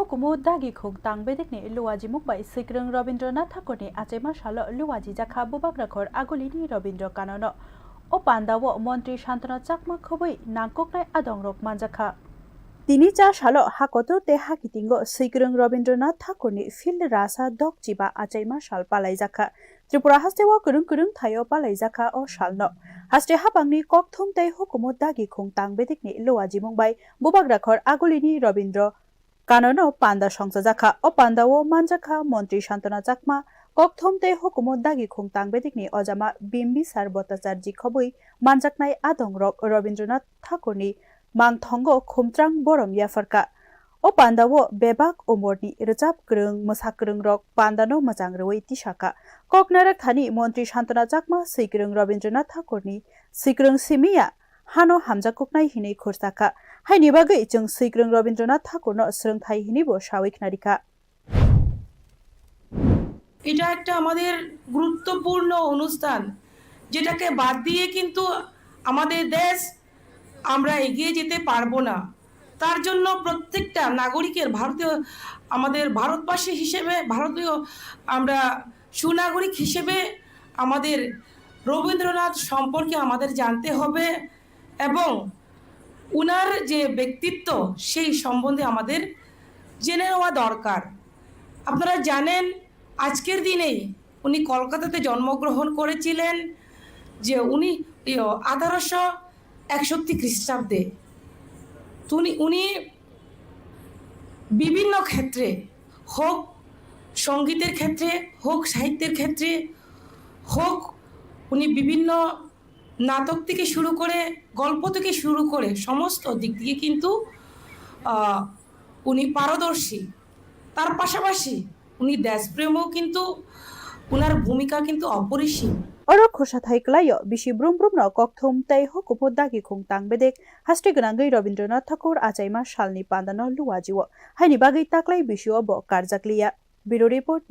hukumu dagi khung tang bedekni luwaji mukbai sikrung Rabindranath Thakurni achema shalo luwaji jakha bubak rakhor agulini Rabindra Kanono o pandawo Mantri Shantanu Chakma khoboi nangkoknai adongrok manjakha Tini cha shalo hakotor te hakitingo sikrung Rabindranath Thakurni field rasa dokjiba achema shal palaijakha Tripura hastewa kurung thayo palaijakha o shalno haste hapangni kokthum te hukumu dagi khung tang bedekni luwaji mukbai bubak rakhor agulini Rabindra Kanono panda songsajakha o pandao manjakha Mantri Shantanu Chakma kokthomte hukumu dagi khungtang bedikni ojama bimbisar bhattacharya khoboi manjaknai adongrok Rabindranath Thakurni mangthongo khumtrang borom yafarka o pandao bebak umorni rejab krung mosakrung rok pandano majang roi tisaka koknarak thani Mantri Shantanu Chakma sikrung Rabindranath Thakurni sikrung simia hano hamjakuknai hinei khursaka haini bagai जों sikrung Rabindranath Thakurno স্রোংথাই হিনিবো সাওয়িক NREGA এটা একটা আমাদের গুরুত্বপূর্ণ অনুষ্ঠান যেটাকে বাদ দিয়ে কিন্তু আমাদের দেশ আমরা এগিয়ে যেতে পারবো না তার জন্য প্রত্যেকটা নাগরিকের আমাদের ভারতবাসী হিসেবে ভারতীয় আমরা সুনাগরিক হিসেবে আমাদের রবীন্দ্রনাথ সম্পর্কে আমাদের জানতে হবে এবং উনার যে ব্যক্তিত্ব সেই সম্বন্ধে আমাদের জেনে নেওয়া দরকার আপনারা জানেন আজকের দিনেই উনি কলকাতাতে জন্মগ্রহণ করেছিলেন যে উনি 1861 খ্রিস্টাব্দে উনি বিভিন্ন ক্ষেত্রে হোক সঙ্গীতের ক্ষেত্রে হোক সাহিত্যের ক্ষেত্রে হোক উনি বিভিন্ন নাটক থেকে শুরু করে গল্প থেকে শুরু করে সমস্ত দিক দিয়ে কিন্তু উনি পারদর্শী তার পাশাপাশি উনি দেশপ্রেমও কিন্তু উনার ভূমিকা কিন্তু অপরিসীম Oro khosha thaiklayo bishi brum no kokthum tai hukumu dagi khungtang bedek haste gnangai Rabindranath Thakur achaima shalni pandano luwajiwo haini bagai taklai bisio bo karjakliya Bureau Report